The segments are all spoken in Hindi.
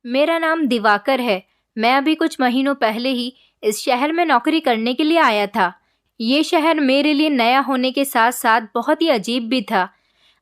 मेरा नाम दिवाकर है। मैं अभी कुछ महीनों पहले ही इस शहर में नौकरी करने के लिए आया था। ये शहर मेरे लिए नया होने के साथ साथ बहुत ही अजीब भी था।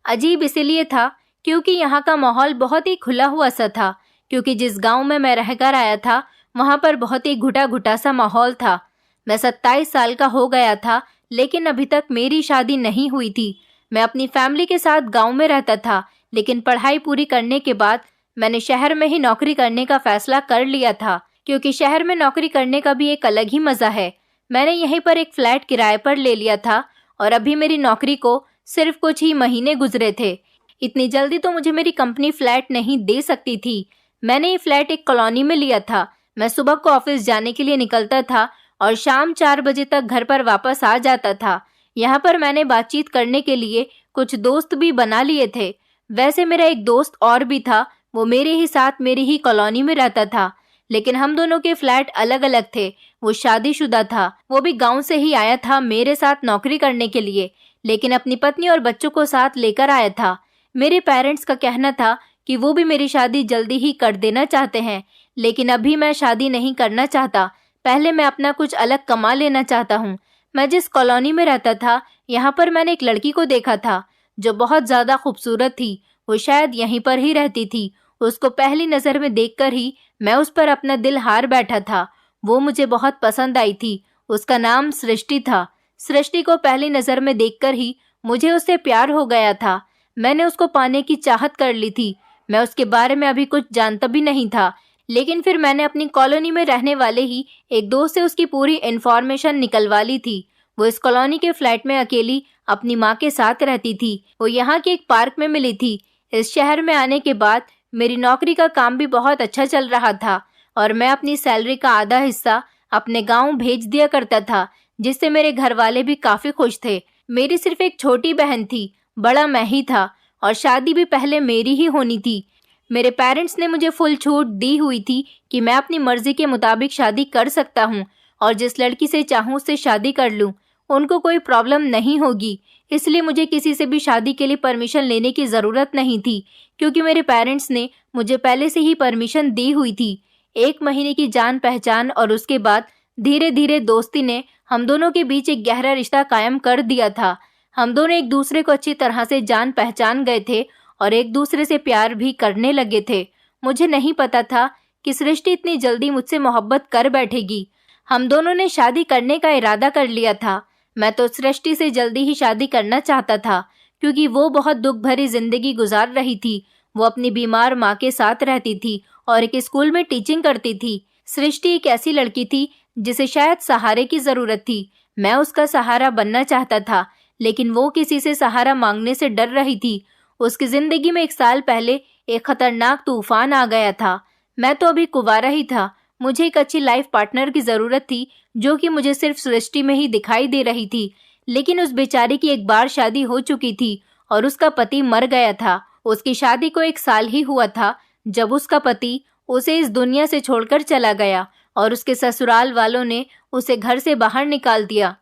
अजीब इसलिए था क्योंकि यहाँ का माहौल बहुत ही खुला हुआ सा था, क्योंकि जिस गांव में मैं रहकर आया था वहाँ पर बहुत ही घुटा घुटा सा माहौल था। मैं 27 साल का हो गया था, लेकिन अभी तक मेरी शादी नहीं हुई थी। मैं अपनी फैमिली के साथ गांव में रहता था, लेकिन पढ़ाई पूरी करने के बाद मैंने शहर में ही नौकरी करने का फैसला कर लिया था, क्योंकि शहर में नौकरी करने का भी एक अलग ही मजा है। मैंने यहीं पर एक फ्लैट किराए पर ले लिया था और अभी मेरी नौकरी को सिर्फ कुछ ही महीने गुजरे थे। इतनी जल्दी तो मुझे मेरी कंपनी फ्लैट नहीं दे सकती थी। मैंने ये फ्लैट एक कॉलोनी में लिया था। मैं सुबह को ऑफिस जाने के लिए निकलता था और शाम 4 बजे तक घर पर वापस आ जाता था। यहाँ पर मैंने बातचीत करने के लिए कुछ दोस्त भी बना लिए थे। वैसे मेरा एक दोस्त और भी था, वो मेरे ही साथ मेरी ही कॉलोनी में रहता था, लेकिन हम दोनों के फ्लैट अलग अलग थे। वो शादीशुदा था, वो भी गांव से ही आया था मेरे साथ नौकरी करने के लिए, लेकिन अपनी पत्नी और बच्चों को साथ लेकर आया था। मेरे पेरेंट्स का कहना था कि वो भी मेरी शादी जल्दी ही कर देना चाहते हैं, लेकिन अभी मैं शादी नहीं करना चाहता। पहले मैं अपना कुछ अलग कमा लेना चाहता हूँ। मैं जिस कॉलोनी में रहता था यहाँ पर मैंने एक लड़की को देखा था जो बहुत ज्यादा खूबसूरत थी। वो शायद यहीं पर ही रहती थी। उसको पहली नजर में देखकर ही मैं उस पर अपना दिल हार बैठा था। वो मुझे बहुत पसंद आई थी। उसका नाम सृष्टि था। सृष्टि को पहली नजर में देखकर ही मुझे उससे प्यार हो गया था। मैंने उसको पाने की चाहत कर ली थी। मैं उसके बारे में अभी कुछ जानता भी नहीं था, लेकिन फिर मैंने अपनी कॉलोनी में रहने वाले ही एक दोस्त से उसकी पूरी इन्फॉर्मेशन निकलवा ली थी। वो इस कॉलोनी के फ्लैट में अकेली अपनी माँ के साथ रहती थी। वो यहाँ के एक पार्क में मिली थी। इस शहर में आने के बाद मेरी नौकरी का काम भी बहुत अच्छा चल रहा था और मैं अपनी सैलरी का आधा हिस्सा अपने गांव भेज दिया करता था, जिससे मेरे घर वाले भी काफी खुश थे। मेरी सिर्फ एक छोटी बहन थी, बड़ा मैं ही था और शादी भी पहले मेरी ही होनी थी। मेरे पेरेंट्स ने मुझे फुल छूट दी हुई थी कि मैं अपनी मर्जी के मुताबिक शादी कर सकता हूँ और जिस लड़की से चाहूँ उससे शादी कर लूँ। उनको कोई प्रॉब्लम नहीं होगी, इसलिए मुझे किसी से भी शादी के लिए परमिशन लेने की ज़रूरत नहीं थी, क्योंकि मेरे पेरेंट्स ने मुझे पहले से ही परमिशन दी हुई थी। 1 महीने की जान पहचान और उसके बाद धीरे धीरे दोस्ती ने हम दोनों के बीच एक गहरा रिश्ता कायम कर दिया था। हम दोनों एक दूसरे को अच्छी तरह से जान पहचान गए थे और एक दूसरे से प्यार भी करने लगे थे। मुझे नहीं पता था कि सृष्टि इतनी जल्दी मुझसे मोहब्बत कर बैठेगी। हम दोनों ने शादी करने का इरादा कर लिया था। मैं तो सृष्टि से जल्दी ही शादी करना चाहता था, क्योंकि वो बहुत दुख भरी जिंदगी गुजार रही थी। वो अपनी बीमार माँ के साथ रहती थी और एक स्कूल में टीचिंग करती थी। सृष्टि एक ऐसी लड़की थी जिसे शायद सहारे की जरूरत थी। मैं उसका सहारा बनना चाहता था, लेकिन वो किसी से सहारा मांगने से डर रही थी। उसकी जिंदगी में 1 साल पहले एक खतरनाक तूफान आ गया था। मैं तो अभी कुंवारा ही था। मुझे एक अच्छी लाइफ पार्टनर की जरूरत थी, जो कि मुझे सिर्फ सृष्टि में ही दिखाई दे रही थी। लेकिन उस बेचारी की एक बार शादी हो चुकी थी और उसका पति मर गया था। उसकी शादी को 1 साल ही हुआ था जब उसका पति उसे इस दुनिया से छोड़कर चला गया और उसके ससुराल वालों ने उसे घर से बाहर निकाल दिया।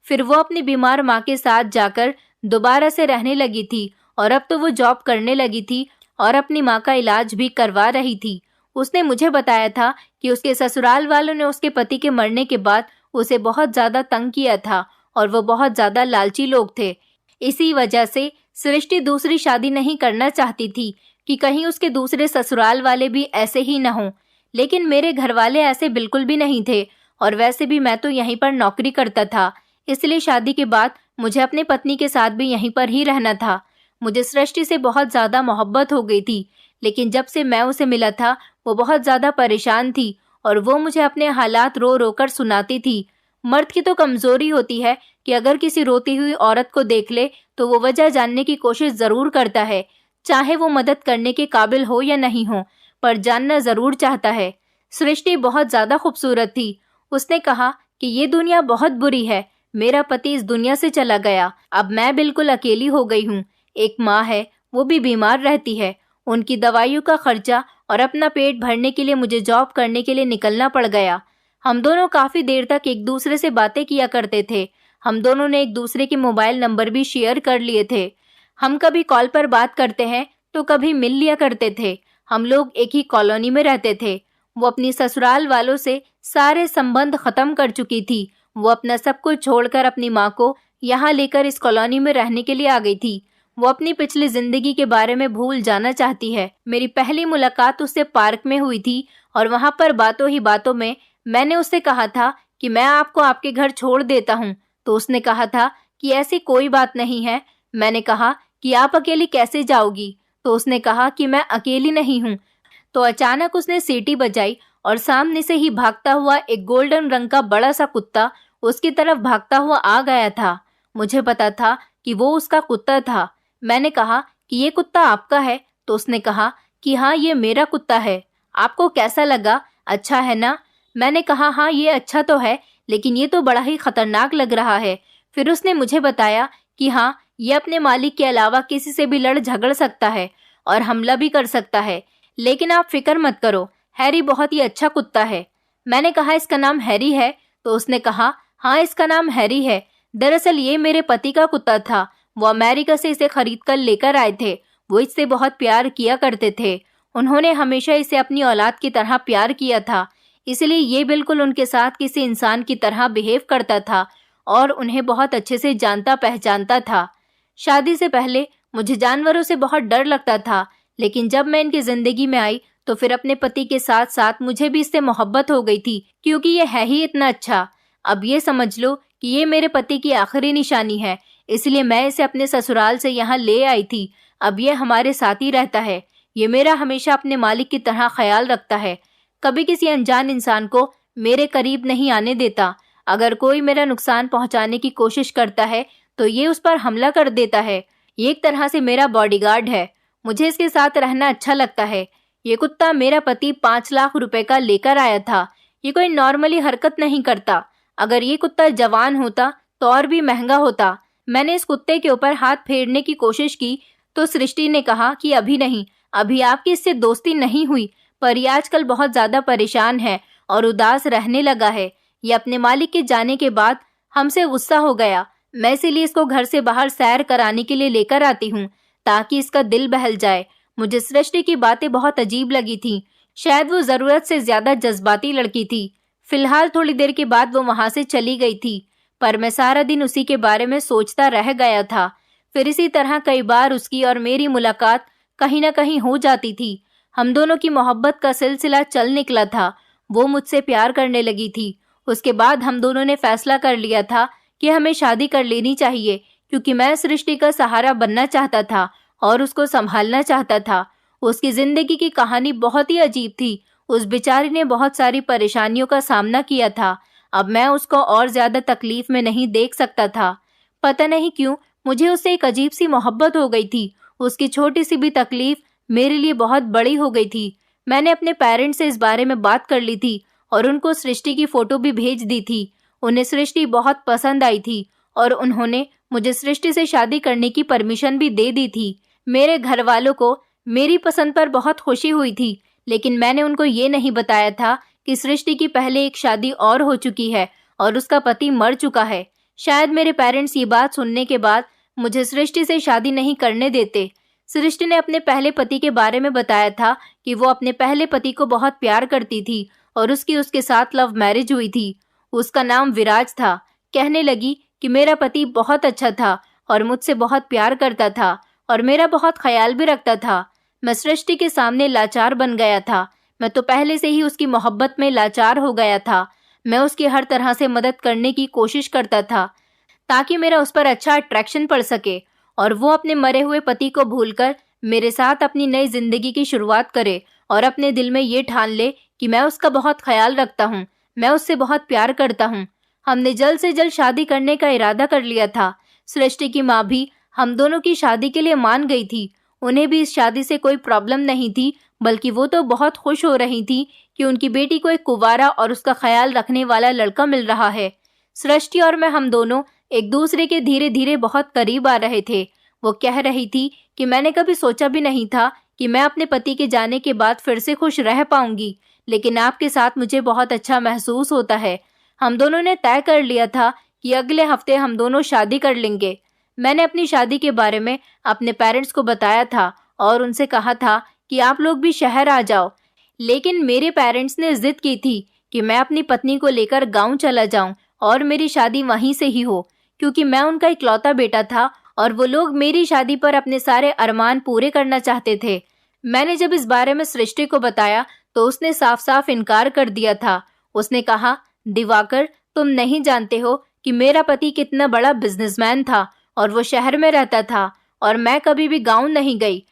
फिर वो अपनी बीमार माँ के साथ जाकर दोबारा से रहने लगी थी और अब तो वो जॉब करने लगी थी और अपनी माँ का इलाज भी करवा रही थी। उसने मुझे बताया था कि उसके ससुराल वालों ने उसके पति के मरने के बाद उसे बहुत ज्यादा तंग किया था और वो बहुत ज्यादा लालची लोग थे। इसी वजह से सृष्टि दूसरी शादी नहीं करना चाहती थी कि कहीं उसके दूसरे ससुराल वाले भी ऐसे ही न हों। लेकिन मेरे घर वाले ऐसे बिल्कुल भी नहीं थे और वैसे भी मैं तो यहीं पर नौकरी करता था, इसलिए शादी के बाद मुझे अपने पत्नी के साथ भी यहीं पर ही रहना था। मुझे सृष्टि से बहुत ज्यादा मोहब्बत हो गई थी, लेकिन जब से मैं उसे मिला था वो बहुत ज्यादा परेशान थी और वो मुझे अपने हालात रो रो कर सुनाती थी। मर्द की तो कमजोरी होती है कि अगर किसी रोती हुई औरत को देख ले तो वो वजह जानने की कोशिश जरूर करता है, चाहे वो मदद करने के काबिल हो या नहीं हो, पर जानना जरूर चाहता है। सृष्टि बहुत ज्यादा खूबसूरत थी। उसने कहा कि ये दुनिया बहुत बुरी है, मेरा पति इस दुनिया से चला गया, अब मैं बिल्कुल अकेली हो गई हूँ। एक माँ है, वो भी बीमार रहती है। उनकी दवाइयों का खर्चा और अपना पेट भरने के लिए मुझे जॉब करने के लिए निकलना पड़ गया। हम दोनों काफी देर तक एक दूसरे से बातें किया करते थे। हम दोनों ने एक दूसरे के मोबाइल नंबर भी शेयर कर लिए थे। हम कभी कॉल पर बात करते हैं तो कभी मिल लिया करते थे। हम लोग एक ही कॉलोनी में रहते थे। वो अपनी ससुराल वालों से सारे संबंध खत्म कर चुकी थी। वो अपना सब कुछ छोड़कर अपनी माँ को यहाँ लेकर इस कॉलोनी में रहने के लिए आ गई थी। वो अपनी पिछली जिंदगी के बारे में भूल जाना चाहती है। मेरी पहली मुलाकात उससे पार्क में हुई थी और वहाँ पर बातों ही बातों में मैंने उससे कहा था कि मैं आपको आपके घर छोड़ देता हूँ। तो उसने कहा था कि ऐसी कोई बात नहीं है। मैंने कहा कि आप अकेली कैसे जाओगी? तो उसने कहा कि मैं अकेली नहीं हूँ। तो अचानक उसने सीटी बजाई और सामने से ही भागता हुआ एक गोल्डन रंग का बड़ा सा कुत्ता उसकी तरफ भागता हुआ आ गया था। मुझे पता था कि वो उसका कुत्ता था। मैंने कहा कि ये कुत्ता आपका है? तो उसने कहा कि हाँ, ये मेरा कुत्ता है। आपको कैसा लगा? अच्छा है ना? मैंने कहा हाँ, ये अच्छा तो है, लेकिन ये तो बड़ा ही खतरनाक लग रहा है। फिर उसने मुझे बताया कि हाँ, ये अपने मालिक के अलावा किसी से भी लड़ झगड़ सकता है और हमला भी कर सकता है, लेकिन आप फिक्र मत करो, हैरी बहुत ही अच्छा कुत्ता है। मैंने कहा इसका नाम हैरी है? तो उसने कहा हाँ, इसका नाम हैरी है। दरअसल ये मेरे पति का कुत्ता था। वो अमेरिका से इसे खरीद कर लेकर आए थे। वो इससे बहुत प्यार किया करते थे। उन्होंने हमेशा इसे अपनी औलाद की तरह प्यार किया था, इसलिए ये बिल्कुल उनके साथ किसी इंसान की तरह बिहेव करता था और उन्हें बहुत अच्छे से जानता पहचानता था। शादी से पहले मुझे जानवरों से बहुत डर लगता था, लेकिन जब मैं इनकी जिंदगी में आई तो फिर अपने पति के साथ साथ मुझे भी इससे मोहब्बत हो गई थी, क्योंकि ये है ही इतना अच्छा। अब ये समझ लो कि ये मेरे पति की आखिरी निशानी है, इसलिए मैं इसे अपने ससुराल से यहाँ ले आई थी। अब ये हमारे साथ ही रहता है। ये मेरा हमेशा अपने मालिक की तरह ख्याल रखता है, कभी किसी अनजान इंसान को मेरे करीब नहीं आने देता। अगर कोई मेरा नुकसान पहुंचाने की कोशिश करता है तो ये उस पर हमला कर देता है। ये एक तरह से मेरा बॉडीगार्ड है। मुझे इसके साथ रहना अच्छा लगता है। ये कुत्ता मेरा पति 5 लाख रुपए का लेकर आया था। ये कोई नॉर्मली हरकत नहीं करता। अगर ये कुत्ता जवान होता तो और भी महंगा होता। मैंने इस कुत्ते के ऊपर हाथ फेरने की कोशिश की तो सृष्टि ने कहा कि अभी नहीं, अभी आपकी इससे दोस्ती नहीं हुई, पर ये आजकल बहुत ज्यादा परेशान है और उदास रहने लगा है। ये अपने मालिक के जाने के बाद हमसे गुस्सा हो गया। मैं इसीलिए इसको घर से बाहर सैर कराने के लिए लेकर आती हूँ, ताकि इसका दिल बहल जाए। मुझे सृष्टि की बातें बहुत अजीब लगी थी। शायद वो जरूरत से ज्यादा जज्बाती लड़की थी। फिलहाल थोड़ी देर के बाद वो वहां से चली गई थी, पर मैं सारा दिन उसी के बारे में सोचता रह गया था। फिर इसी तरह कई बार उसकी और मेरी मुलाकात कहीं न कहीं हो जाती थी। हम दोनों की मोहब्बत का सिलसिला चल निकला था। वो मुझसे प्यार करने लगी थी। उसके बाद हम दोनों ने फैसला कर लिया था कि हमें शादी कर लेनी चाहिए, क्योंकि मैं सृष्टि का सहारा बनना चाहता था और उसको संभालना चाहता था। उसकी जिंदगी की कहानी बहुत ही अजीब थी। उस बेचारी ने बहुत सारी परेशानियों का सामना किया था। अब मैं उसको और ज्यादा तकलीफ में नहीं देख सकता था। पता नहीं क्यों मुझे उससे एक अजीब सी मोहब्बत हो गई थी। उसकी छोटी सी भी तकलीफ मेरे लिए बहुत बड़ी हो गई थी। मैंने अपने पेरेंट्स से इस बारे में बात कर ली थी और उनको सृष्टि की फोटो भी भेज दी थी। उन्हें सृष्टि बहुत पसंद आई थी और उन्होंने मुझे सृष्टि से शादी करने की परमिशन भी दे दी थी। मेरे घर वालों को मेरी पसंद पर बहुत खुशी हुई थी, लेकिन मैंने उनको ये नहीं बताया था कि सृष्टि की पहले एक शादी और हो चुकी है और उसका पति मर चुका है। शायद मेरे पेरेंट्स ये बात सुनने के बाद मुझे सृष्टि से शादी नहीं करने देते। सृष्टि ने अपने पहले पति के बारे में बताया था कि वो अपने पहले पति को बहुत प्यार करती थी और उसके साथ लव मैरिज हुई थी। उसका नाम विराज था। कहने लगी कि मेरा पति बहुत अच्छा था और मुझसे बहुत प्यार करता था और मेरा बहुत ख्याल भी रखता था। मैं सृष्टि के सामने लाचार बन गया था। मैं तो पहले से ही उसकी मोहब्बत में लाचार हो गया था। मैं उसकी हर तरह से मदद करने की कोशिश करता था ताकि मेरा उस पर अच्छा अट्रैक्शन पड़ सके और वो अपने मरे हुए पति को भूलकर मेरे साथ अपनी नई जिंदगी की शुरुआत करे और अपने दिल में ये ठान ले कि मैं उसका बहुत ख्याल रखता हूँ, मैं उससे बहुत प्यार करता हूँ। हमने जल्द से जल्द शादी करने का इरादा कर लिया था। सृष्टि की माँ भी हम दोनों की शादी के लिए मान गई थी। उन्हें भी इस शादी से कोई प्रॉब्लम नहीं थी, बल्कि वो तो बहुत खुश हो रही थी कि उनकी बेटी को एक कुंवारा और उसका ख्याल रखने वाला लड़का मिल रहा है। सृष्टि और मैं हम दोनों एक दूसरे के धीरे धीरे बहुत करीब आ रहे थे। वो कह रही थी कि मैंने कभी सोचा भी नहीं था कि मैं अपने पति के जाने के बाद फिर से खुश रह पाऊंगी, लेकिन आपके साथ मुझे बहुत अच्छा महसूस होता है। हम दोनों ने तय कर लिया था कि अगले हफ्ते हम दोनों शादी कर लेंगे। मैंने अपनी शादी के बारे में अपने पेरेंट्स को बताया था और उनसे कहा था कि आप लोग भी शहर आ जाओ, लेकिन मेरे पेरेंट्स ने जिद की थी कि मैं अपनी पत्नी को लेकर गांव चला जाऊं और मेरी शादी वहीं से ही हो, क्योंकि मैं उनका इकलौता बेटा था और वो लोग मेरी शादी पर अपने सारे अरमान पूरे करना चाहते थे। मैंने जब इस बारे में सृष्टि को बताया तो उसने साफ साफ इनकार कर दिया था। उसने कहा, दिवाकर, तुम नहीं जानते हो कि मेरा पति कितना बड़ा बिजनेसमैन था और वो शहर में रहता था और मैं कभी भी गांव नहीं गई।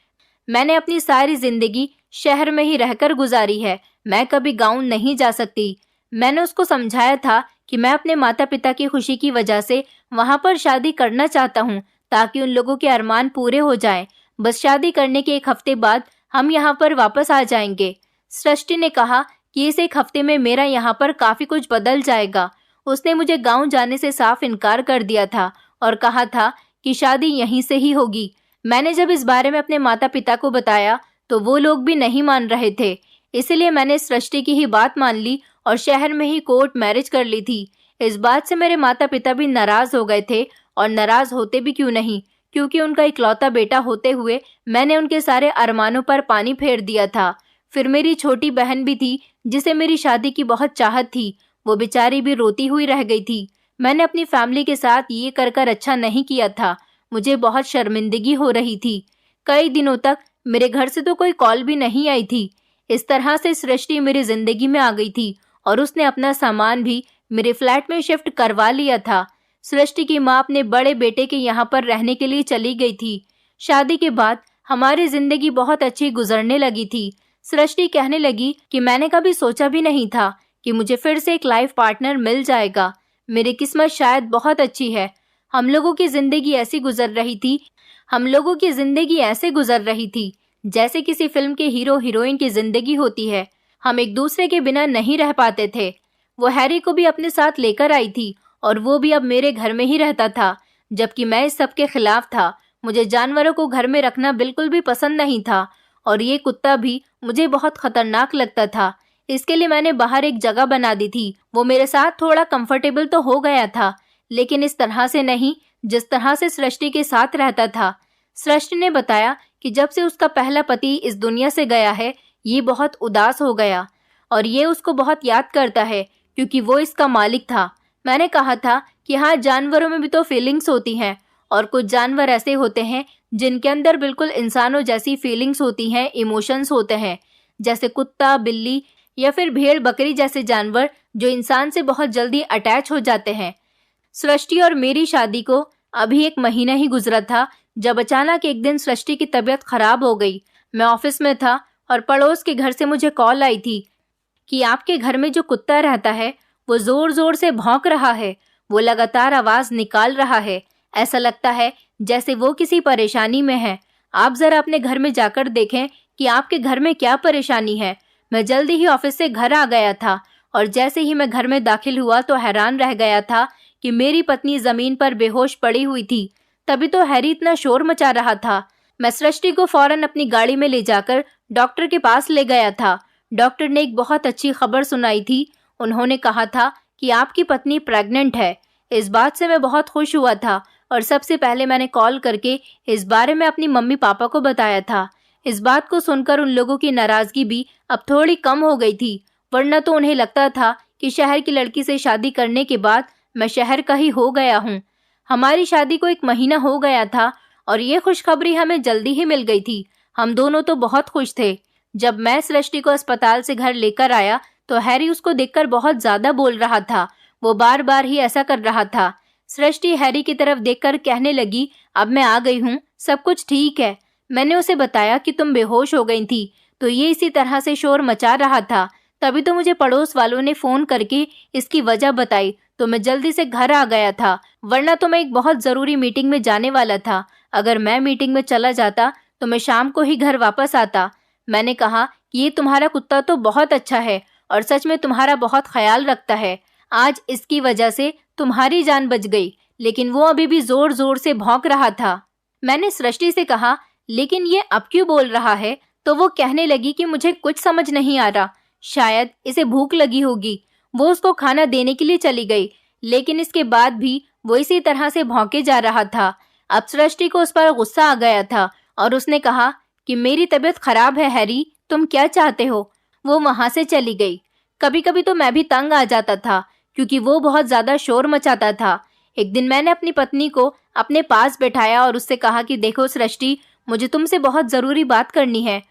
मैंने अपनी सारी जिंदगी शहर में ही रहकर गुजारी है, मैं कभी गांव नहीं जा सकती। मैंने उसको समझाया था कि मैं अपने माता पिता की खुशी की वजह से वहां पर शादी करना चाहता हूँ ताकि उन लोगों के अरमान पूरे हो जाएं। बस शादी करने के एक हफ्ते बाद हम यहाँ पर वापस आ जाएंगे। सृष्टि ने कहा कि इस एक हफ्ते में मेरा यहाँ पर काफी कुछ बदल जाएगा। उसने मुझे गांव जाने से साफ इनकार कर दिया था और कहा था कि शादी यहीं से ही होगी। मैंने जब इस बारे में अपने माता पिता को बताया तो वो लोग भी नहीं मान रहे थे, इसलिए मैंने सृष्टि की ही बात मान ली और शहर में ही कोर्ट मैरिज कर ली थी। इस बात से मेरे माता पिता भी नाराज हो गए थे, और नाराज होते भी क्यों नहीं, क्योंकि उनका इकलौता बेटा होते हुए मैंने उनके सारे अरमानों पर पानी फेर दिया था। फिर मेरी छोटी बहन भी थी जिसे मेरी शादी की बहुत चाहत थी, वो बेचारी भी रोती हुई रह गई थी। मैंने अपनी फैमिली के साथ ये कर अच्छा नहीं किया था, मुझे बहुत शर्मिंदगी हो रही थी। कई दिनों तक मेरे घर से तो कोई कॉल भी नहीं आई थी। इस तरह से सृष्टि मेरी जिंदगी में आ गई थी और उसने अपना सामान भी मेरे फ्लैट में शिफ्ट करवा लिया था। सृष्टि की माँ अपने बड़े बेटे के यहाँ पर रहने के लिए चली गई थी। शादी के बाद हमारी जिंदगी बहुत अच्छी गुजरने लगी थी। सृष्टि कहने लगी कि मैंने कभी सोचा भी नहीं था कि मुझे फिर से एक लाइफ पार्टनर मिल जाएगा। मेरी किस्मत शायद बहुत अच्छी है। हम लोगों की जिंदगी ऐसे गुजर रही थी जैसे किसी फिल्म के हीरो हीरोइन की जिंदगी होती है। हम एक दूसरे के बिना नहीं रह पाते थे। वो हैरी को भी अपने साथ लेकर आई थी और वो भी अब मेरे घर में ही रहता था, जबकि मैं इस सब के खिलाफ था। मुझे जानवरों को घर में रखना बिल्कुल भी पसंद नहीं था और ये कुत्ता भी मुझे बहुत खतरनाक लगता था। इसके लिए मैंने बाहर एक जगह बना दी थी। वो मेरे साथ थोड़ा कंफर्टेबल तो हो गया था, लेकिन इस तरह से नहीं जिस तरह से सृष्टि के साथ रहता था। सृष्टि ने बताया कि जब से उसका पहला पति इस दुनिया से गया है, ये बहुत उदास हो गया और ये उसको बहुत याद करता है क्योंकि वो इसका मालिक था। मैंने कहा था कि हाँ, जानवरों में भी तो फीलिंग्स होती हैं और कुछ जानवर ऐसे होते हैं जिनके अंदर बिल्कुल इंसानों जैसी फीलिंग्स होती हैं, इमोशंस होते हैं, जैसे कुत्ता, बिल्ली या फिर भेड़ बकरी जैसे जानवर जो इंसान से बहुत जल्दी अटैच हो जाते हैं। सृष्टि और मेरी शादी को अभी 1 महीना ही गुजरा था जब अचानक एक दिन सृष्टि की तबीयत खराब हो गई। मैं ऑफिस में था और पड़ोस के घर से मुझे कॉल आई थी कि आपके घर में जो कुत्ता रहता है वो जोर जोर से भौंक रहा है, वो लगातार आवाज निकाल रहा है, ऐसा लगता है जैसे वो किसी परेशानी में है। आप जरा अपने घर में जाकर देखें कि आपके घर में क्या परेशानी है। मैं जल्दी ही ऑफिस से घर आ गया था और जैसे ही मैं घर में दाखिल हुआ तो हैरान रह गया था कि मेरी पत्नी जमीन पर बेहोश पड़ी हुई थी। तभी तो हैरी इतना शोर मचा रहा था। मैं सृष्टि को फौरन अपनी गाड़ी में ले जाकर डॉक्टर के पास ले गया था। डॉक्टर ने एक बहुत अच्छी खबर सुनाई थी। उन्होंने कहा था कि आपकी पत्नी प्रेग्नेंट है। इस बात से मैं बहुत खुश हुआ था और सबसे पहले मैंने कॉल करके इस बारे में अपनी मम्मी पापा को बताया था। इस बात को सुनकर उन लोगों की नाराजगी भी अब थोड़ी कम हो गई थी, वरना तो उन्हें लगता था कि शहर की लड़की से शादी करने के बाद मैं शहर का ही हो गया हूँ। हमारी शादी को 1 महीना हो गया था और ये खुशखबरी हमें जल्दी ही मिल गई थी। हम दोनों तो बहुत खुश थे। जब मैं सृष्टि को अस्पताल से घर लेकर आया तो हैरी उसको देखकर बहुत ज्यादा बोल रहा था। वो बार बार ही ऐसा कर रहा था। सृष्टि हैरी की तरफ देखकर कहने लगी, अब मैं आ गई हूँ, सब कुछ ठीक है। मैंने उसे बताया कि तुम बेहोश हो गई थी तो ये इसी तरह से शोर मचा रहा था। तभी तो मुझे पड़ोस वालों ने फोन करके इसकी वजह बताई तो मैं जल्दी से घर आ गया था, वरना तो मैं एक बहुत जरूरी मीटिंग में जाने वाला था। अगर मैं मीटिंग में चला जाता तो मैं शाम को ही घर वापस आता। मैंने कहा कि ये तुम्हारा कुत्ता तो बहुत अच्छा है और सच में तुम्हारा बहुत ख्याल रखता है। आज इसकी वजह से तुम्हारी जान बच गई, लेकिन वो अभी भी जोर जोर से भौंक रहा था। मैंने सृष्टि से कहा, लेकिन ये अब क्यों बोल रहा है? तो वो कहने लगी कि मुझे कुछ समझ नहीं आ रहा, शायद इसे भूख लगी होगी। वो उसको खाना देने के लिए चली गई, लेकिन इसके बाद भी वो इसी तरह से भौंके जा रहा था। अब सृष्टि को उस पर गुस्सा आ गया था और उसने कहा कि मेरी तबीयत खराब है हैरी, तुम क्या चाहते हो। वो वहां से चली गई। कभी कभी तो मैं भी तंग आ जाता था क्योंकि वो बहुत ज्यादा शोर मचाता था। एक दिन मैंने अपनी पत्नी को अपने पास बैठाया और उससे कहा कि देखो सृष्टि, मुझे तुमसे बहुत जरूरी बात करनी है।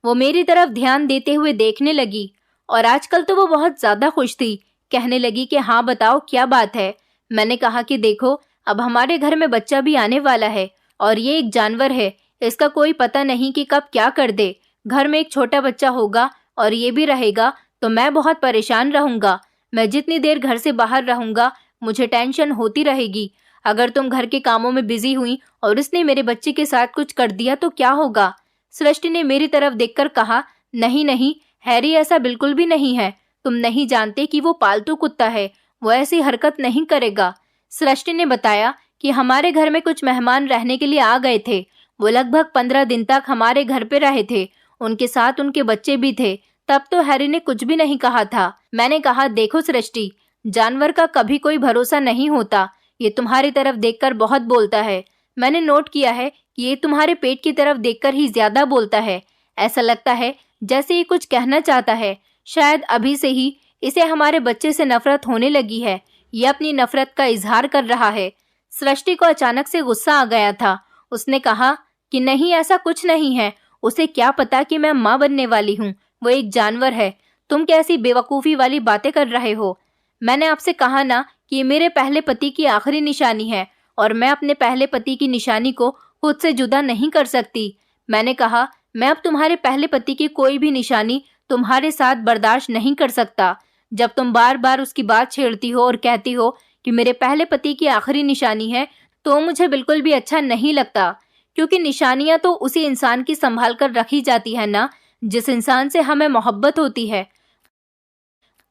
वो मेरी तरफ ध्यान देते हुए देखने लगी और आजकल तो वो बहुत ज्यादा खुश थी। कहने लगी कि हाँ बताओ क्या बात है। मैंने कहा कि देखो, अब हमारे घर में बच्चा भी आने वाला है और ये एक जानवर है, इसका कोई पता नहीं कि कब क्या कर दे। घर में एक छोटा बच्चा होगा और ये भी रहेगा तो मैं बहुत परेशान रहूंगा। मैं जितनी देर घर से बाहर रहूंगा मुझे टेंशन होती रहेगी। अगर तुम घर के कामों में बिजी हुई और उसने मेरे बच्चे के साथ कुछ कर दिया तो क्या होगा। सृष्टि ने मेरी तरफ देखकर कहा, नहीं नहीं हैरी, ऐसा बिल्कुल भी नहीं है। तुम नहीं जानते कि वो पालतू कुत्ता है, वो ऐसी हरकत नहीं करेगा। सृष्टि ने बताया कि हमारे घर में कुछ मेहमान रहने के लिए आ गए थे। वो लगभग 15 दिन तक हमारे घर पे रहे थे। उनके साथ उनके बच्चे भी थे। तब तो हैरी ने कुछ भी नहीं कहा था। मैंने कहा, देखो सृष्टि, जानवर का कभी कोई भरोसा नहीं होता। ये तुम्हारी तरफ देखकर बहुत बोलता है। मैंने नोट किया है कि ये तुम्हारे पेट की तरफ देखकर ही ज्यादा बोलता है। ऐसा लगता है जैसे ये कुछ कहना चाहता है। शायद अभी से ही इसे हमारे बच्चे से नफरत होने लगी है। ये अपनी नफरत का इजहार कर रहा है। सृष्टि को अचानक से गुस्सा आ गया था। उसने कहा कि नहीं, ऐसा कुछ नहीं है। उसे क्या पता कि मैं माँ बनने वाली हूँ। वो एक जानवर है। तुम कैसी बेवकूफ़ी वाली बातें कर रहे हो। मैंने आपसे कहा ना कि ये मेरे पहले पति की आखिरी निशानी है और मैं अपने पहले पति की निशानी को खुद से जुदा नहीं कर सकती। मैंने कहा, मैं अब तुम्हारे पहले पति की कोई भी निशानी तुम्हारे साथ बर्दाश्त नहीं कर सकता। जब तुम बार बार उसकी बात छेड़ती हो और कहती हो कि मेरे पहले पति की आखिरी निशानी है, तो मुझे बिल्कुल भी अच्छा नहीं लगता। क्योंकि निशानियां तो उसी इंसान की संभाल कर रखी जाती है ना, जिस इंसान से हमें मोहब्बत होती है।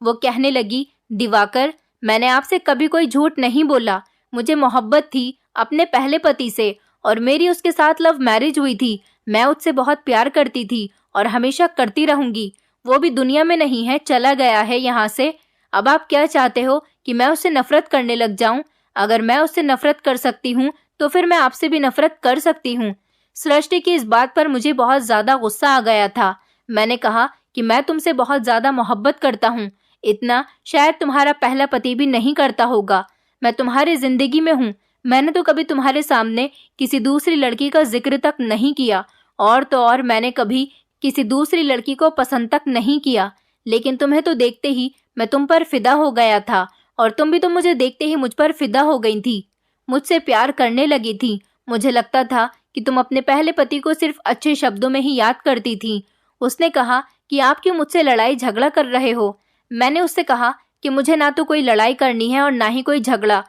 वो कहने लगी, दिवाकर, मैंने आपसे कभी कोई झूठ नहीं बोला। मुझे मोहब्बत थी अपने पहले पति से और मेरी उसके साथ लव मैरिज हुई थी। मैं उससे बहुत प्यार करती थी और हमेशा करती रहूंगी। वो भी दुनिया में नहीं है, चला गया है यहाँ से। अब आप क्या चाहते हो कि मैं उससे नफरत करने लग जाऊं? अगर मैं उससे नफरत कर सकती हूँ तो फिर मैं आपसे भी नफरत कर सकती हूँ। सृष्टि की इस बात पर मुझे बहुत ज्यादा गुस्सा आ गया था। मैंने कहा कि मैं तुमसे बहुत ज्यादा मोहब्बत करता हूँ। इतना शायद तुम्हारा पहला पति भी नहीं करता होगा। मैं तुम्हारी जिंदगी में हूँ। मैंने तो कभी तुम्हारे सामने किसी दूसरी लड़की का जिक्र तक नहीं किया और तो और मैंने कभी किसी दूसरी लड़की को पसंद तक नहीं किया। लेकिन तुम्हें तो देखते ही मैं तुम पर फिदा हो गया था और तुम भी तो मुझे देखते ही मुझ पर फिदा हो गई थी, मुझसे प्यार करने लगी थी। मुझे लगता था कि तुम अपने पहले पति को सिर्फ अच्छे शब्दों में ही याद करती थी। उसने कहा कि आप क्यों मुझसे लड़ाई झगड़ा कर रहे हो। मैंने उससे कहा कि मुझे ना तो कोई लड़ाई करनी है और ना ही कोई झगड़ा,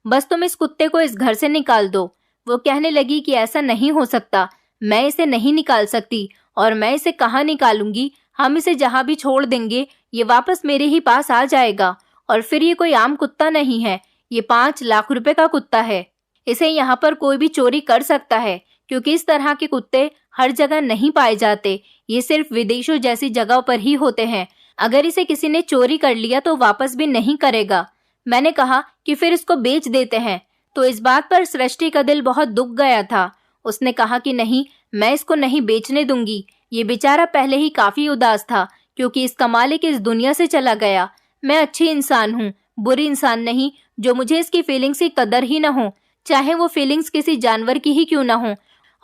बस तुम इस कुत्ते को इस घर से निकाल दो। वो कहने लगी कि ऐसा नहीं हो सकता, मैं इसे नहीं निकाल सकती। और मैं इसे कहाँ निकालूंगी, हम इसे जहाँ भी छोड़ देंगे ये वापस मेरे ही पास आ जाएगा। और फिर ये कोई आम कुत्ता नहीं है, ये 5 लाख रुपए का कुत्ता है। इसे यहाँ पर कोई भी चोरी कर सकता है क्योंकि इस तरह के कुत्ते हर जगह नहीं पाए जाते। ये सिर्फ विदेशों जैसी जगहों पर ही होते हैं। अगर इसे किसी ने चोरी कर लिया तो वापस भी नहीं करेगा। मैंने कहा कि फिर इसको बेच देते हैं। तो इस बात पर सृष्टि का दिल बहुत दुख गया था। उसने कहा कि नहीं, मैं इसको नहीं बेचने दूंगी। ये बेचारा पहले ही काफी उदास था क्योंकि इसका मालिक इस दुनिया से चला गया। मैं अच्छी इंसान हूँ, बुरी इंसान नहीं जो मुझे इसकी फीलिंग्स की कदर ही न हो, चाहे वो फीलिंग्स किसी जानवर की ही क्यों ना हो।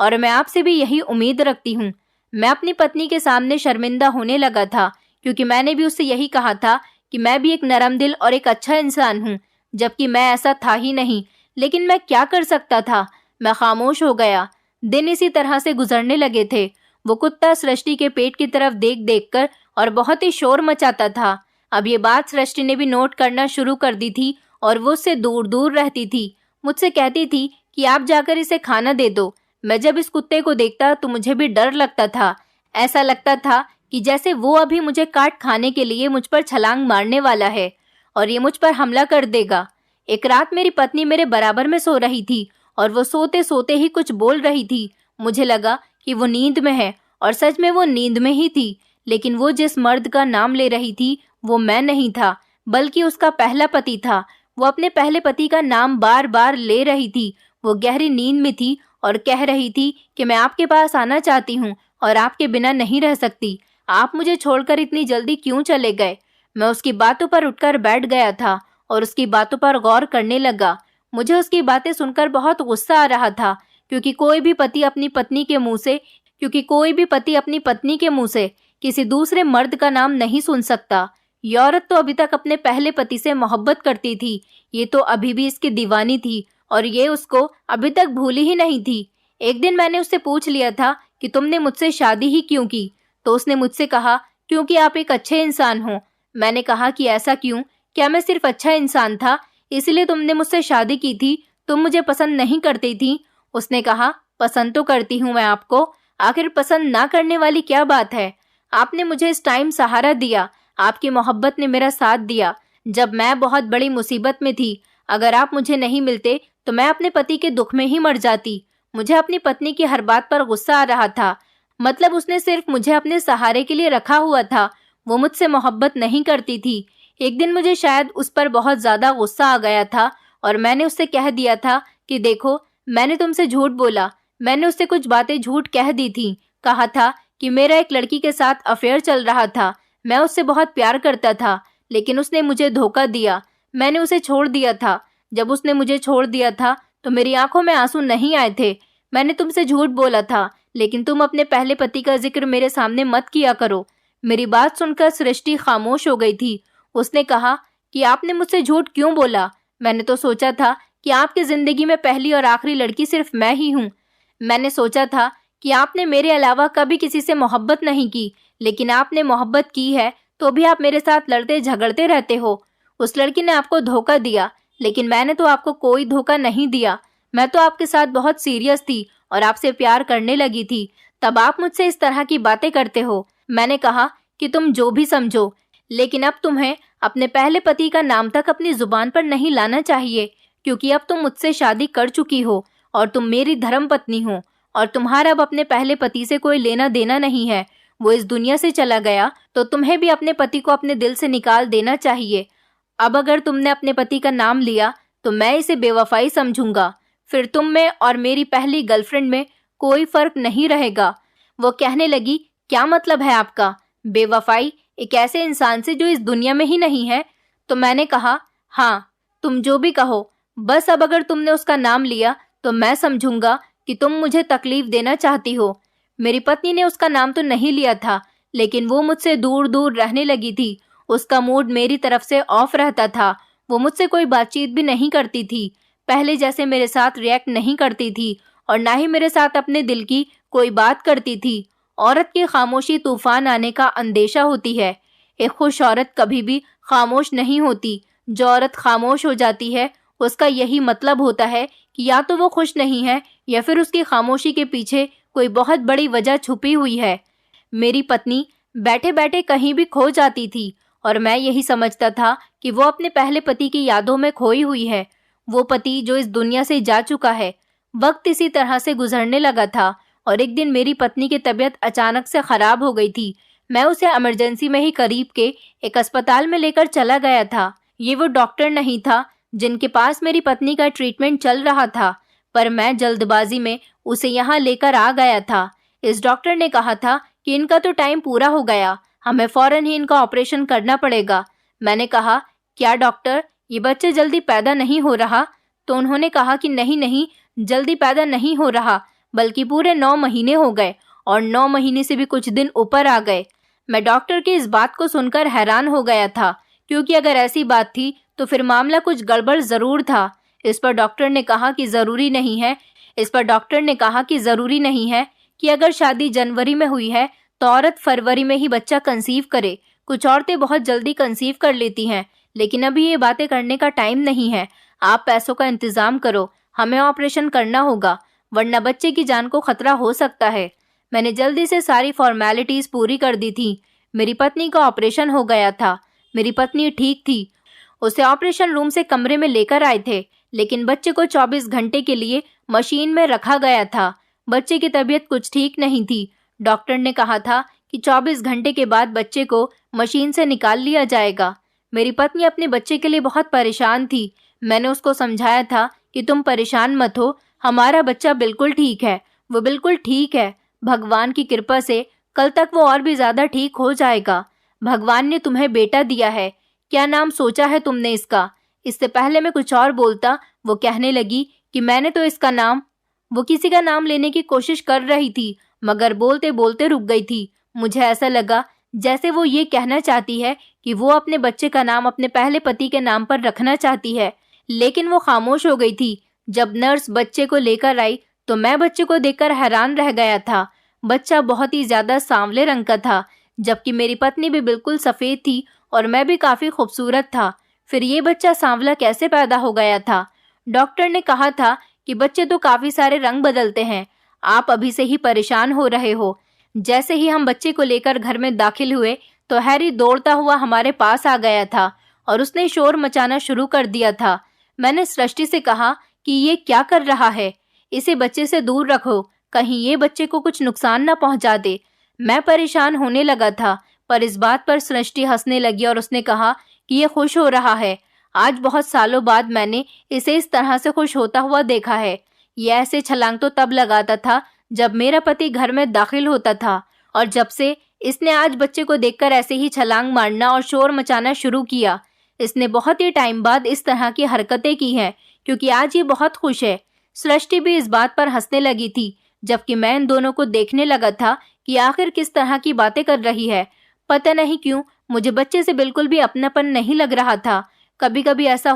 और मैं आपसे भी यही उम्मीद रखती हूँ। मैं अपनी पत्नी के सामने शर्मिंदा होने लगा था क्योंकि मैंने भी उससे यही कहा था कि मैं भी एक नरम दिल और एक अच्छा इंसान हूँ, जबकि मैं ऐसा था ही नहीं। लेकिन मैं क्या कर सकता था, मैं खामोश हो गया। दिन इसी तरह से गुजरने लगे थे। वो कुत्ता सृष्टि के पेट की तरफ देख देख कर और बहुत ही शोर मचाता था। अब ये बात सृष्टि ने भी नोट करना शुरू कर दी थी और वो उससे दूर दूर रहती थी। मुझसे कहती थी कि आप जाकर इसे खाना दे दो। मैं जब इस कुत्ते को देखता तो मुझे भी डर लगता था। ऐसा लगता था कि जैसे वो अभी मुझे काट खाने के लिए मुझ पर छलांग मारने वाला है और ये मुझ पर हमला कर देगा। एक रात मेरी पत्नी मेरे बराबर में सो रही थी और वो सोते सोते ही कुछ बोल रही थी। मुझे लगा कि वो नींद में है और सच में वो नींद में ही थी। लेकिन वो जिस मर्द का नाम ले रही थी वो मैं नहीं था, बल्कि उसका पहला पति था। वो अपने पहले पति का नाम बार बार ले रही थी। वो गहरी नींद में थी और कह रही थी कि मैं आपके पास आना चाहती हूँ और आपके बिना नहीं रह सकती। आप मुझे छोड़कर इतनी जल्दी क्यों चले गए? मैं उसकी बातों पर उठकर बैठ गया था और उसकी बातों पर गौर करने लगा। मुझे उसकी बातें सुनकर बहुत गुस्सा आ रहा था, क्योंकि कोई भी पति अपनी पत्नी के मुंह से किसी दूसरे मर्द का नाम नहीं सुन सकता। ये औरत तो अभी तक अपने पहले पति से मोहब्बत करती थी। ये तो अभी भी इसकी दीवानी थी और ये उसको अभी तक भूली ही नहीं थी। एक दिन मैंने उससे पूछ लिया था कि तुमने मुझसे शादी ही क्यों की? तो उसने मुझसे कहा, क्योंकि आप एक अच्छे इंसान हो। मैंने कहा कि ऐसा क्यों? क्या मैं सिर्फ अच्छा इंसान था इसलिए तुमने मुझसे शादी की थी? तुम मुझे पसंद नहीं करती थी? उसने कहा, पसंद तो करती हूँ मैं आपको। आखिर पसंद ना करने वाली क्या बात है? आपने मुझे इस टाइम सहारा दिया, आपकी मोहब्बत ने मेरा साथ दिया जब मैं बहुत बड़ी मुसीबत में थी। अगर आप मुझे नहीं मिलते तो मैं अपने पति के दुख में ही मर जाती। मुझे अपनी पत्नी की हर बात पर गुस्सा आ रहा था। मतलब उसने सिर्फ मुझे अपने सहारे के लिए रखा हुआ था, वो मुझसे मोहब्बत नहीं करती थी। एक दिन मुझे शायद उस पर बहुत ज्यादा गुस्सा आ गया था और मैंने उससे कह दिया था कि देखो, मैंने तुमसे झूठ बोला। मैंने उससे कुछ बातें झूठ कह दी थी। कहा था कि मेरा एक लड़की के साथ अफेयर चल रहा था, मैं उससे बहुत प्यार करता था, लेकिन उसने मुझे धोखा दिया। मैंने उसे छोड़ दिया था। जब उसने मुझे छोड़ दिया था तो मेरी आंखों में आंसू नहीं आए थे। मैंने तुमसे झूठ बोला था, लेकिन तुम अपने पहले पति का जिक्र मेरे सामने मत किया करो। मेरी बात सुनकर सृष्टि खामोश हो गई थी। उसने कहा कि आपने मुझसे झूठ क्यों बोला? मैंने तो सोचा था कि आपकी जिंदगी में पहली और आखिरी लड़की सिर्फ मैं ही हूँ। मैंने सोचा था कि आपने मेरे अलावा कभी किसी से मोहब्बत नहीं की, लेकिन आपने मोहब्बत की है तो भी आप मेरे साथ लड़ते झगड़ते रहते हो। उस लड़की ने आपको धोखा दिया, लेकिन मैंने तो आपको कोई धोखा नहीं दिया। मैं तो आपके साथ बहुत सीरियस थी और आपसे प्यार करने लगी थी, तब आप मुझसे इस तरह की बातें करते हो। मैंने कहा कि तुम जो भी समझो, लेकिन अब तुम्हें अपने पहले पति का नाम तक अपनी जुबान पर नहीं लाना चाहिए, क्योंकि अब तुम मुझसे शादी कर चुकी हो और तुम मेरी धर्म पत्नी हो और तुम्हारा अब अपने पहले पति से कोई लेना देना नहीं है। वो इस दुनिया से चला गया तो तुम्हें भी अपने पति को अपने दिल से निकाल देना चाहिए। अब अगर तुमने अपने पति का नाम लिया तो मैं इसे बेवफाई समझूंगा। फिर तुम में और मेरी पहली गर्लफ्रेंड में कोई फर्क नहीं रहेगा। वो कहने लगी, क्या मतलब है आपका? बेवफाई एक ऐसे इंसान से जो इस दुनिया में ही नहीं है? तो मैंने कहा, हाँ, तुम जो भी कहो, बस अब अगर तुमने उसका नाम लिया तो मैं समझूंगा कि तुम मुझे तकलीफ देना चाहती हो। मेरी पत्नी ने उसका नाम तो नहीं लिया था, लेकिन वो मुझसे दूर दूर रहने लगी थी। उसका मूड मेरी तरफ से ऑफ रहता था। वो मुझसे कोई बातचीत भी नहीं करती थी, पहले जैसे मेरे साथ रिएक्ट नहीं करती थी और ना ही मेरे साथ अपने दिल की कोई बात करती थी। औरत की खामोशी तूफान आने का अंदेशा होती है। एक खुश औरत कभी भी खामोश नहीं होती। जो औरत खामोश हो जाती है उसका यही मतलब होता है कि या तो वो खुश नहीं है या फिर उसकी खामोशी के पीछे कोई बहुत बड़ी वजह छुपी हुई है। मेरी पत्नी बैठे बैठे कहीं भी खो जाती थी और मैं यही समझता था कि वो अपने पहले पति की यादों में खोई हुई है, वो पति जो इस दुनिया से जा चुका है। वक्त इसी तरह से गुजरने लगा था और एक दिन मेरी पत्नी की तबीयत अचानक से खराब हो गई थी। मैं उसे इमरजेंसी में ही करीब के एक अस्पताल में लेकर चला गया था। ये वो डॉक्टर नहीं था जिनके पास मेरी पत्नी का ट्रीटमेंट चल रहा था, पर मैं जल्दबाजी में उसे यहाँ लेकर आ गया था। इस डॉक्टर ने कहा था कि इनका तो टाइम पूरा हो गया, हमें फौरन ही इनका ऑपरेशन करना पड़ेगा। मैंने कहा, क्या डॉक्टर, ये बच्चे जल्दी पैदा नहीं हो रहा? तो उन्होंने कहा कि नहीं नहीं, जल्दी पैदा नहीं हो रहा, बल्कि पूरे 9 महीने हो गए और 9 महीने से भी कुछ दिन ऊपर आ गए। मैं डॉक्टर की इस बात को सुनकर हैरान हो गया था, क्योंकि अगर ऐसी बात थी तो फिर मामला कुछ गड़बड़ जरूर था। इस पर डॉक्टर ने कहा कि जरूरी नहीं है कि अगर शादी जनवरी में हुई है तो औरत फरवरी में ही बच्चा कंसीव करे। कुछ औरतें बहुत जल्दी कंसीव कर लेती हैं, लेकिन अभी ये बातें करने का टाइम नहीं है। आप पैसों का इंतजाम करो, हमें ऑपरेशन करना होगा, वरना बच्चे की जान को खतरा हो सकता है। मैंने जल्दी से सारी फॉर्मेलिटीज पूरी कर दी थी। मेरी पत्नी का ऑपरेशन हो गया था। मेरी पत्नी ठीक थी। उसे ऑपरेशन रूम से कमरे में लेकर आए थे, लेकिन बच्चे को 24 घंटे के लिए मशीन में रखा गया था। बच्चे की तबीयत कुछ ठीक नहीं थी। डॉक्टर ने कहा था कि 24 घंटे के बाद बच्चे को मशीन से निकाल लिया जाएगा। मेरी पत्नी अपने बच्चे के लिए बहुत परेशान थी। मैंने उसको समझाया था कि तुम परेशान मत हो, हमारा बच्चा बिल्कुल ठीक है, वो बिल्कुल ठीक है, भगवान की कृपा से कल तक वो और भी ज्यादा ठीक हो जाएगा। भगवान ने तुम्हें बेटा दिया है, क्या नाम सोचा है तुमने इसका? इससे पहले मैं कुछ और बोलता, वो कहने लगी कि मैंने तो इसका नाम। वो किसी का नाम लेने की कोशिश कर रही थी, मगर बोलते बोलते रुक गई थी। मुझे ऐसा लगा जैसे वो ये कहना चाहती है कि वो अपने बच्चे का नाम अपने पहले पति के नाम पर रखना चाहती है, लेकिन वो खामोश हो गई थी। जब नर्स बच्चे को लेकर आई तो मैं बच्चे को देखकर हैरान रह गया था। बच्चा बहुत ही ज्यादा सांवले रंग का था, जबकि मेरी पत्नी भी बिल्कुल सफेद थी और मैं भी काफी खूबसूरत था। फिर ये बच्चा सांवला कैसे पैदा हो गया था? डॉक्टर ने कहा था कि बच्चे तो काफी सारे रंग बदलते हैं, आप अभी से ही परेशान हो रहे हो। जैसे ही हम बच्चे को लेकर घर में दाखिल हुए तो हैरी दौड़ता हुआ हमारे पास आ गया था और उसने शोर मचाना शुरू कर दिया था। मैंने सृष्टि से कहा कि ये क्या कर रहा है, इसे बच्चे से दूर रखो, कहीं ये बच्चे को कुछ नुकसान न पहुंचा दे। मैं परेशान होने लगा था, पर इस बात पर सृष्टि हंसने लगी और उसने कहा कि ये खुश हो रहा है। आज बहुत सालों बाद मैंने इसे इस तरह से खुश होता हुआ देखा है। ये ऐसे छलांग तो तब लगाता था जब मेरा पति घर में दाखिल होता था, और जब से इसने आज बच्चे को देखकर ऐसे ही छलांग मारना और शोर मचाना शुरू किया। इसने बहुत ही टाइम बाद इस तरह की हरकतें की हैं, क्योंकि आज ये बहुत खुश है। सृष्टि भी इस बात पर हंसने लगी थी, जबकि मैं इन दोनों को देखने लगा था कि आखिर किस तरह की बातें कर रही है। पता नहीं क्यों मुझे बच्चे से बिल्कुल भी अपनापन नहीं लग रहा था। कभी कभी ऐसा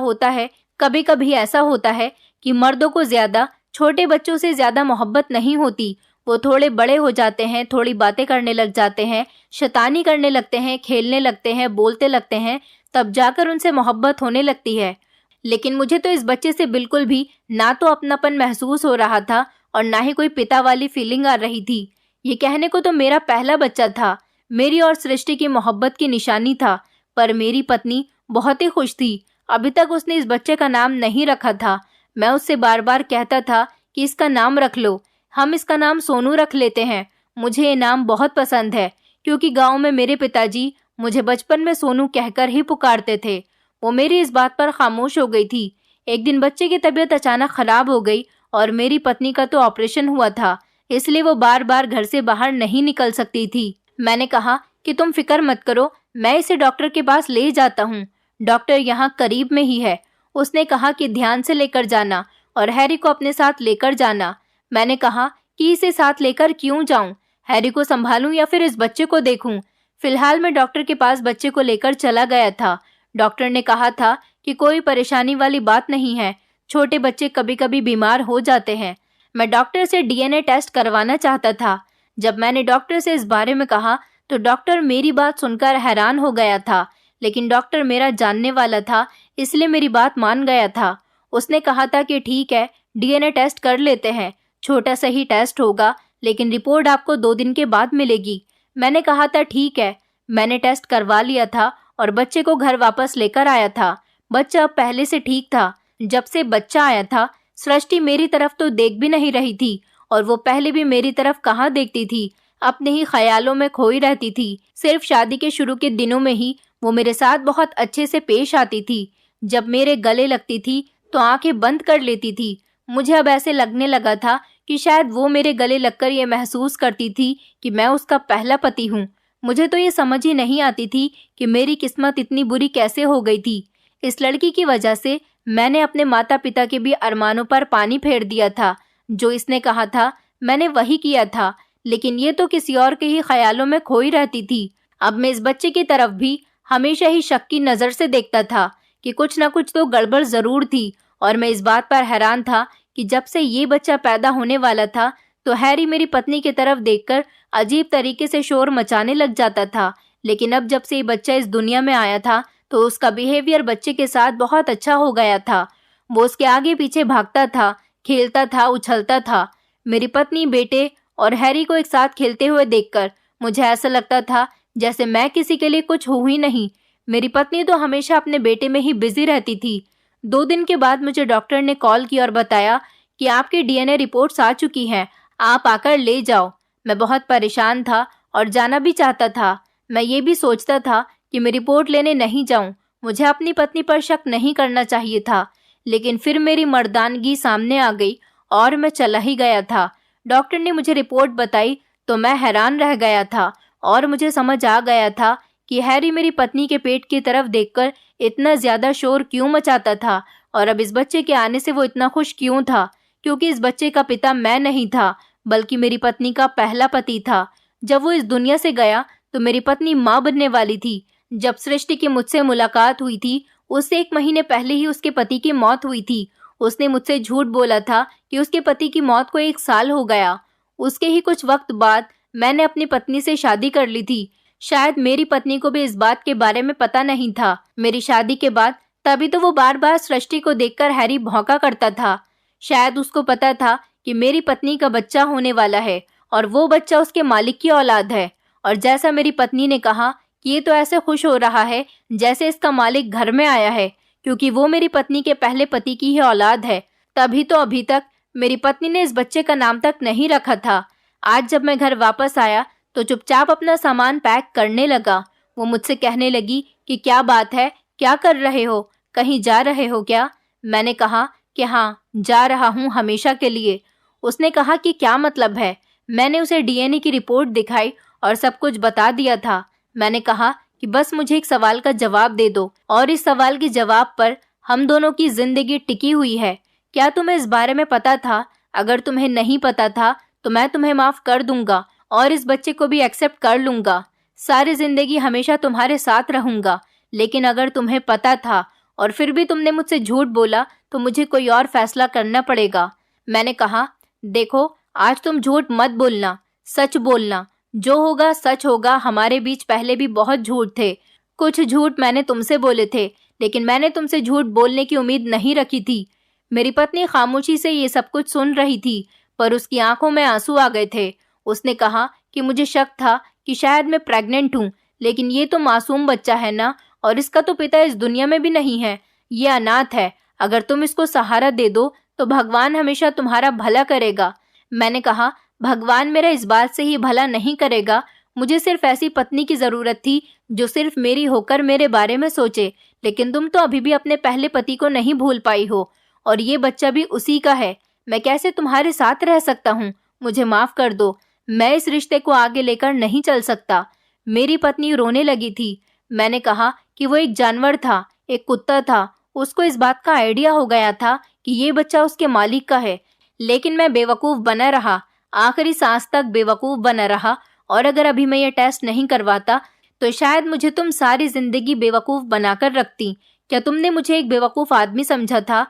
होता है कि मर्दों को ज्यादा छोटे बच्चों से ज्यादा मोहब्बत नहीं होती। वो थोड़े बड़े हो जाते हैं, थोड़ी बातें करने लग जाते हैं, शैतानी करने लगते हैं, खेलने लगते हैं, बोलते लगते हैं, तब जाकर उनसे मोहब्बत होने लगती है। लेकिन मुझे तो इस बच्चे से बिल्कुल भी ना तो अपनापन महसूस हो रहा था और ना ही कोई पिता वाली फीलिंग आ रही थी। ये कहने को तो मेरा पहला बच्चा था, मेरी और सृष्टि की मोहब्बत की निशानी था, पर मेरी पत्नी बहुत ही खुश थी। अभी तक उसने इस बच्चे का नाम नहीं रखा था। मैं उससे बार बार कहता था कि इसका नाम रख लो, हम इसका नाम सोनू रख लेते हैं। मुझे ये नाम बहुत पसंद है, क्योंकि गांव में मेरे पिताजी मुझे बचपन में सोनू कहकर ही पुकारते थे। वो मेरी इस बात पर खामोश हो गई थी। एक दिन बच्चे की तबीयत अचानक खराब हो गई और मेरी पत्नी का तो ऑपरेशन हुआ था, इसलिए वो बार बार घर से बाहर नहीं निकल सकती थी। मैंने कहा कि तुम फिक्र मत करो, मैं इसे डॉक्टर के पास ले जाता हूँ। डॉक्टर यहाँ करीब में ही है। उसने कहा कि ध्यान से लेकर जाना और हैरी को अपने साथ लेकर जाना। मैंने कहा कि इसे साथ लेकर क्यों जाऊं? हैरी को संभालूं या फिर इस बच्चे को देखूं? फिलहाल मैं डॉक्टर के पास बच्चे को लेकर चला गया था। डॉक्टर ने कहा था कि कोई परेशानी वाली बात नहीं है, छोटे बच्चे कभी कभी बीमार हो जाते हैं। मैं डॉक्टर से डीएनए टेस्ट करवाना चाहता था। जब मैंने डॉक्टर से इस बारे में कहा तो डॉक्टर मेरी बात सुनकर हैरान हो गया था, लेकिन डॉक्टर मेरा जानने वाला था, इसलिए मेरी बात मान गया था। उसने कहा था कि ठीक है, डीएनए टेस्ट कर लेते हैं, छोटा सा ही टेस्ट होगा, लेकिन रिपोर्ट आपको 2 दिन के बाद मिलेगी। मैंने कहा था ठीक है। मैंने टेस्ट करवा लिया था और बच्चे को घर वापस लेकर आया था। बच्चा अब पहले से ठीक था। जब से बच्चा आया था सृष्टि मेरी तरफ तो देख भी नहीं रही थी, और वो पहले भी मेरी तरफ कहाँ देखती थी, अपने ही ख्यालों में खोई रहती थी। सिर्फ शादी के शुरू के दिनों में ही वो मेरे साथ बहुत अच्छे से पेश आती थी। जब मेरे गले लगती थी तो आंखें बंद कर लेती थी। मुझे अब ऐसे लगने लगा था कि शायद वो मेरे गले लगकर ये महसूस करती थी कि मैं उसका पहला पति हूँ। मुझे तो ये समझ ही नहीं आती थी कि मेरी किस्मत इतनी बुरी कैसे हो गई थी। इस लड़की की वजह से मैंने अपने माता पिता के भी अरमानों पर पानी फेर दिया था। जो इसने कहा था मैंने वही किया था, लेकिन ये तो किसी और के ही ख्यालों में खोई रहती थी। अब मैं इस बच्चे की तरफ भी हमेशा ही शक की नजर से देखता था कि कुछ न कुछ तो गड़बड़ जरूर थी, और मैं इस बात पर हैरान था कि जब से ये बच्चा पैदा होने वाला था तो हैरी मेरी पत्नी की तरफ देखकर अजीब तरीके से शोर मचाने लग जाता था। लेकिन अब जब से ये बच्चा इस दुनिया में आया था तो उसका बिहेवियर बच्चे के साथ बहुत अच्छा हो गया था। वो उसके आगे पीछे भागता था, खेलता था, उछलता था। मेरी पत्नी, बेटे और हैरी को एक साथ खेलते हुए देखकर मुझे ऐसा लगता था जैसे मैं किसी के लिए कुछ हूं ही नहीं। मेरी पत्नी तो हमेशा अपने बेटे में ही बिजी रहती थी। 2 दिन के बाद मुझे डॉक्टर ने कॉल किया और बताया कि आपकी डीएनए रिपोर्ट्स आ चुकी हैं, आप आकर ले जाओ। मैं बहुत परेशान था और जाना भी चाहता था। मैं ये भी सोचता था कि मैं रिपोर्ट लेने नहीं जाऊं, मुझे अपनी पत्नी पर शक नहीं करना चाहिए था। लेकिन फिर मेरी मर्दानगी सामने आ गई और मैं चला ही गया था। डॉक्टर ने मुझे रिपोर्ट बताई तो मैं हैरान रह गया था और मुझे समझ आ गया था कि हैरी मेरी पत्नी के पेट की तरफ देखकर इतना ज्यादा शोर क्यों मचाता था और अब इस बच्चे के आने से वो इतना खुश क्यों था, क्योंकि इस बच्चे का पिता मैं नहीं था बल्कि मेरी पत्नी का पहला पति था। जब वो इस दुनिया से गया तो मेरी पत्नी माँ बनने वाली थी। जब सृष्टि की मुझसे मुलाकात हुई थी उससे 1 महीने पहले ही उसके पति की मौत हुई थी। उसने मुझसे झूठ बोला था कि उसके पति की मौत को 1 साल हो गया। उसके ही कुछ वक्त बाद मैंने अपनी पत्नी से शादी कर ली थी। शायद मेरी पत्नी को भी इस बात के बारे में पता नहीं था। मेरी शादी के बाद तभी तो वो बार बार सृष्टि को देखकर हैरी भौंका करता था। शायद उसको पता था कि मेरी पत्नी का बच्चा होने वाला है और वो बच्चा उसके मालिक की औलाद है। और जैसा मेरी पत्नी ने कहा कि ये तो ऐसे खुश हो रहा है जैसे इसका मालिक घर में आया है, क्योंकि वो मेरी पत्नी के पहले पति की ही औलाद है। तभी तो अभी तक मेरी पत्नी ने इस बच्चे का नाम तक नहीं रखा था। आज जब मैं घर वापस आया तो चुपचाप अपना सामान पैक करने लगा। वो मुझसे कहने लगी कि क्या बात है, क्या कर रहे हो, कहीं जा रहे हो क्या? मैंने कहा कि हाँ, जा रहा हूँ हमेशा के लिए। उसने कहा कि क्या मतलब है? मैंने उसे डीएनए की रिपोर्ट दिखाई और सब कुछ बता दिया था। मैंने कहा कि बस मुझे एक सवाल का जवाब दे दो और इस सवाल के जवाब पर हम दोनों की जिंदगी टिकी हुई है। क्या तुम्हें इस बारे में पता था? अगर तुम्हें नहीं पता था तो मैं तुम्हें माफ कर दूंगा और इस बच्चे को भी एक्सेप्ट कर लूंगा। सारी जिंदगी हमेशा तुम्हारे साथ रहूंगा। लेकिन अगर तुम्हें पता था और फिर भी तुमने मुझसे झूठ बोला तो मुझे कोई और फैसला करना पड़ेगा। मैंने कहा, देखो, आज तुम झूठ मत बोलना, सच बोलना। जो होगा सच होगा। हमारे बीच पहले भी बहुत झूठ थे। कुछ झूठ मैंने तुमसे बोले थे, लेकिन मैंने तुमसे झूठ बोलने की उम्मीद नहीं रखी थी। मेरी पत्नी खामोशी से ये सब कुछ सुन रही थी, पर उसकी आंखों में आंसू आ गए थे। उसने कहा कि मुझे शक था कि शायद मैं प्रेग्नेंट हूँ, लेकिन ये तो मासूम बच्चा है ना, और इसका तो पिता इस दुनिया में भी नहीं है। ये अनाथ है। अगर तुम इसको सहारा दे दो तो भगवान हमेशा तुम्हारा भला करेगा। मैंने कहा, भगवान मेरा इस बात से ही भला नहीं करेगा। मुझे सिर्फ ऐसी पत्नी की जरूरत थी जो सिर्फ मेरी होकर मेरे बारे में सोचे। लेकिन तुम तो अभी भी अपने पहले पति को नहीं भूल पाई हो, और ये बच्चा भी उसी का है। मैं कैसे तुम्हारे साथ रह सकता हूँ? मुझे माफ कर दो। मैं इस रिश्ते को आगे लेकर नहीं चल सकता। मेरी पत्नी रोने लगी थी। मैंने कहा कि वो एक जानवर था, एक कुत्ता था। उसको इस बात का आइडिया हो गया था कि ये बच्चा उसके मालिक का है, लेकिन मैं बेवकूफ बना रहा, आखिरी सांस तक बेवकूफ बना रहा। और अगर अभी मैं ये टेस्ट नहीं करवाता तो शायद मुझे तुम सारी जिंदगी बेवकूफ बनाकर रखती। क्या तुमने मुझे एक बेवकूफ आदमी समझा था?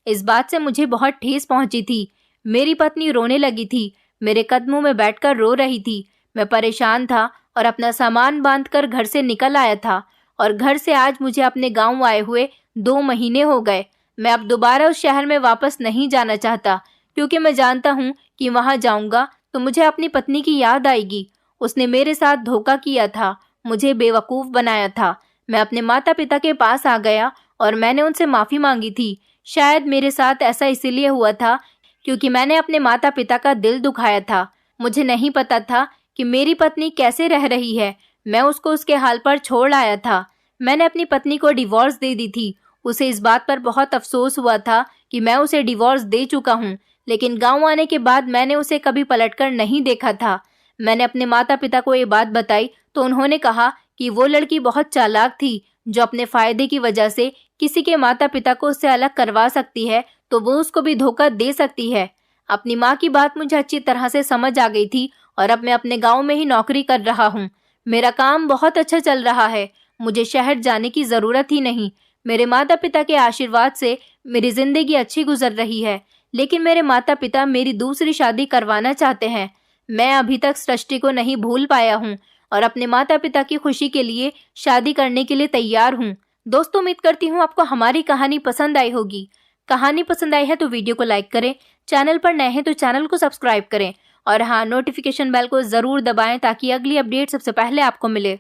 इस बात से मुझे बहुत ठेस पहुंची थी। मेरी पत्नी रोने लगी थी, मेरे कदमों में बैठकर रो रही थी। मैं परेशान था और अपना सामान बांधकर घर से निकल आया था। और घर से आज मुझे अपने गांव आए हुए 2 महीने हो गए। मैं अब दोबारा उस शहर में वापस नहीं जाना चाहता, क्योंकि मैं जानता हूँ कि वहां जाऊंगा तो मुझे अपनी पत्नी की याद आएगी। उसने मेरे साथ धोखा किया था, मुझे बेवकूफ बनाया था। मैं अपने माता पिता के पास आ गया और मैंने उनसे माफी मांगी थी। शायद मेरे साथ ऐसा इसीलिए हुआ था क्योंकि मैंने अपने माता पिता का दिल दुखाया था। मुझे नहीं पता था कि मेरी पत्नी कैसे रह रही है। मैं उसको उसके हाल पर छोड़ आया था। मैंने अपनी पत्नी को डिवोर्स दे दी थी। उसे इस बात पर बहुत अफसोस हुआ था कि मैं उसे डिवोर्स दे चुका हूँ, लेकिन गांव आने के बाद मैंने उसे कभी पलटकर नहीं देखा था। मैंने अपने माता पिता को ये बात बताई तो उन्होंने कहा कि वो लड़की बहुत चालाक थी, जो अपने फायदे की वजह से किसी के माता पिता को उससे अलग करवा सकती है, तो वो उसको भी धोखा दे सकती है। अपनी माँ की बात मुझे अच्छी तरह से समझ आ गई थी और अब मैं अपने गांव में ही नौकरी कर रहा हूँ। मेरा काम बहुत अच्छा चल रहा है। मुझे शहर जाने की जरूरत ही नहीं। मेरे माता पिता के आशीर्वाद से मेरी जिंदगी अच्छी गुजर रही है, लेकिन मेरे माता पिता मेरी दूसरी शादी करवाना चाहते हैं। मैं अभी तक सृष्टि को नहीं भूल पाया हूँ और अपने माता पिता की खुशी के लिए शादी करने के लिए तैयार हूँ। दोस्तों, उम्मीद करती हूँ आपको हमारी कहानी पसंद आई होगी। कहानी पसंद आई है तो वीडियो को लाइक करें, चैनल पर नए हैं तो चैनल को सब्सक्राइब करें और हाँ, नोटिफिकेशन बेल को जरूर दबाएं ताकि अगली अपडेट सबसे पहले आपको मिले।